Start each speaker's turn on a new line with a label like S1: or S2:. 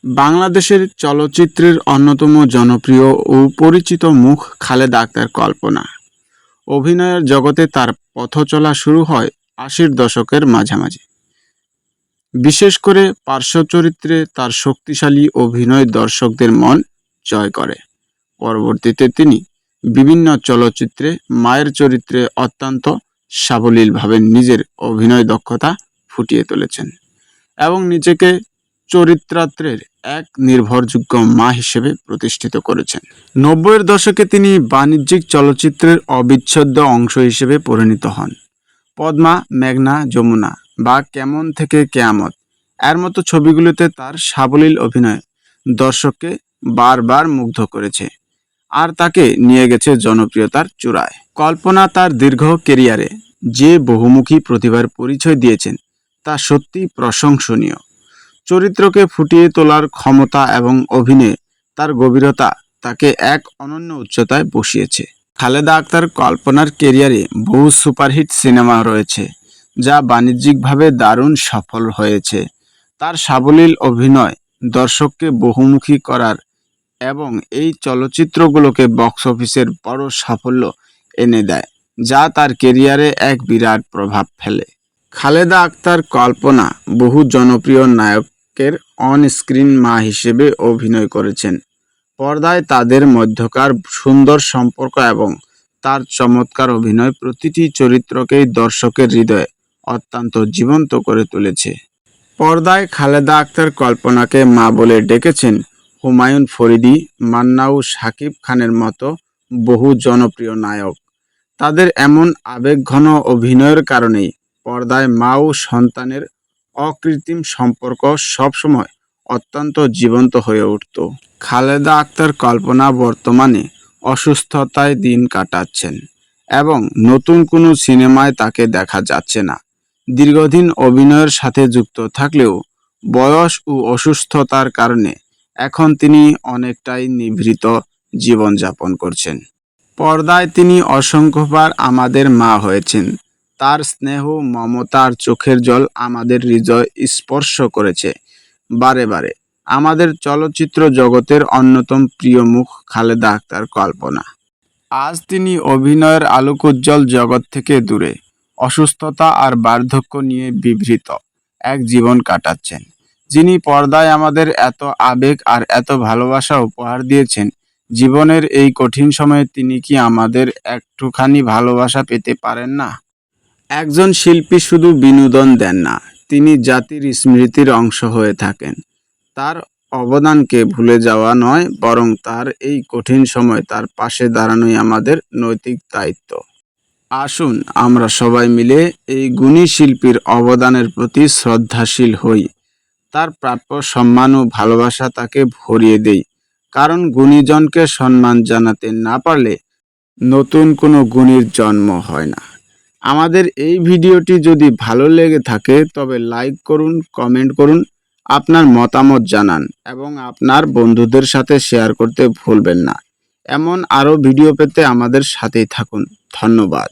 S1: বাংলাদেশের চলচ্চিত্রের অন্যতম জনপ্রিয় ও পরিচিত মুখ খালেদা আক্তার কল্পনা। অভিনয়ের জগতে তার পথচলা শুরু হয় ৮০-র দশকের মাঝামাঝি। বিশেষ করে পার্শ্ব চরিত্রে তার শক্তিশালী অভিনয় দর্শকদের মন জয় করে। পরবর্তীতে তিনি বিভিন্ন চলচ্চিত্রে মায়ের চরিত্রে অত্যন্ত সাবলীলভাবে নিজের অভিনয় দক্ষতা ফুটিয়ে তুলেছেন এবং নিজেকে চরিত্রাত্রের এক নির্ভরযোগ্য মা হিসেবে প্রতিষ্ঠিত করেছেন। ৯০-এর দশকে তিনি বাণিজ্যিক চলচ্চিত্রের অবিচ্ছেদ্য অংশ হিসেবে পরিণত হন। পদ্মা, মেঘনা, যমুনা বা কেমন থেকে কেয়ামত এর মতো ছবিগুলোতে তার সাবলীল অভিনয় দর্শককে বারবার মুগ্ধ করেছে আর তাকে নিয়ে গেছে জনপ্রিয়তার চূড়ায়। কল্পনা তার দীর্ঘ কেরিয়ারে যে বহুমুখী প্রতিভার পরিচয় দিয়েছেন তা সত্যি প্রশংসনীয়। চরিত্রকে ফুটিয়ে তোলার ক্ষমতা এবং অভিনয়ে তার গভীরতা তাকে এক অনন্য উচ্চতায় বসিয়েছে। খালেদা আক্তার কল্পনার কেরিয়ারে বহু সুপারহিট সিনেমা রয়েছে যা বাণিজ্যিকভাবে দারুণ সফল হয়েছে। তার সাবলীল অভিনয় দর্শককে বহুমুখী করার এবং এই চলচ্চিত্রগুলোকে বক্স অফিসের বড় সাফল্য এনে দেয়, যা তার কেরিয়ারে এক বিরাট প্রভাব ফেলে। খালেদা আক্তার কল্পনা বহু জনপ্রিয় নায়কের অন স্ক্রিন মা হিসেবে অভিনয় করেছেন। পর্দায় তাদের মধ্যকার সুন্দর সম্পর্ক এবং তার চমৎকার অভিনয় প্রতিটি চরিত্রকেই দর্শকের হৃদয়ে অত্যন্ত জীবন্ত করে তুলেছে। পর্দায় খালেদা আক্তার কল্পনাকে মা বলে ডেকেছেন হুমায়ুন ফরিদি, মান্নাও, শাকিব খানের মতো বহু জনপ্রিয় নায়ক। তাদের এমন আবেগঘন অভিনয়ের কারণেই পর্দায় মা ও সন্তানের অকৃত্রিম সম্পর্ক সবসময় অত্যন্ত জীবন্ত হয়ে উঠত। খালেদা আক্তার কল্পনা বর্তমানে অসুস্থতায় দিন কাটাচ্ছেন এবং নতুন কোনো সিনেমায় তাকে দেখা যাচ্ছে না। দীর্ঘদিন অভিনয়ের সাথে যুক্ত থাকলেও বয়স ও অসুস্থতার কারণে এখন তিনি অনেকটাই নিভৃত জীবনযাপন করছেন। পর্দায় তিনি অসংখ্যবার আমাদের মা হয়েছেন। তার স্নেহ, মমতা আর চোখের জল আমাদের হৃদয় স্পর্শ করেছে বারে বারে। আমাদের চলচ্চিত্র জগতের অন্যতম প্রিয় মুখ খালেদা আক্তার কল্পনা। আজ তিনি অভিনয়ের আলোকোজ্জ্বল জগৎ থেকে দূরে অসুস্থতা আর বার্ধক্য নিয়ে বিবৃত এক জীবন কাটাচ্ছেন। যিনি পর্দায় আমাদের এত আবেগ আর এত ভালোবাসা উপহার দিয়েছেন, জীবনের এই কঠিন সময়ে তিনি কি আমাদের একটুখানি ভালোবাসা পেতে পারেন না? একজন শিল্পী শুধু বিনোদন দেন না, তিনি জাতির স্মৃতির অংশ হয়ে থাকেন। তার অবদানকে ভুলে যাওয়া নয়, বরং তার এই কঠিন সময় তার পাশে দাঁড়ানোই আমাদের নৈতিক দায়িত্ব। আসুন আমরা সবাই মিলে এই গুণী শিল্পীর অবদানের প্রতি শ্রদ্ধাশীল হই, তার প্রাপ্য সম্মান ও ভালোবাসা তাকে ভরিয়ে দেই। কারণ গুণীজনকে সম্মান জানাতে না পারলে নতুন কোনো গুণীর জন্ম হয় না। আমাদের এই ভিডিওটি যদি ভালো লেগে থাকে তবে লাইক করুন, কমেন্ট করুন, আপনার মতামত জানান এবং আপনার বন্ধুদের সাথে শেয়ার করতে ভুলবেন না। এমন আরও ভিডিও পেতে আমাদের সাথেই থাকুন। ধন্যবাদ।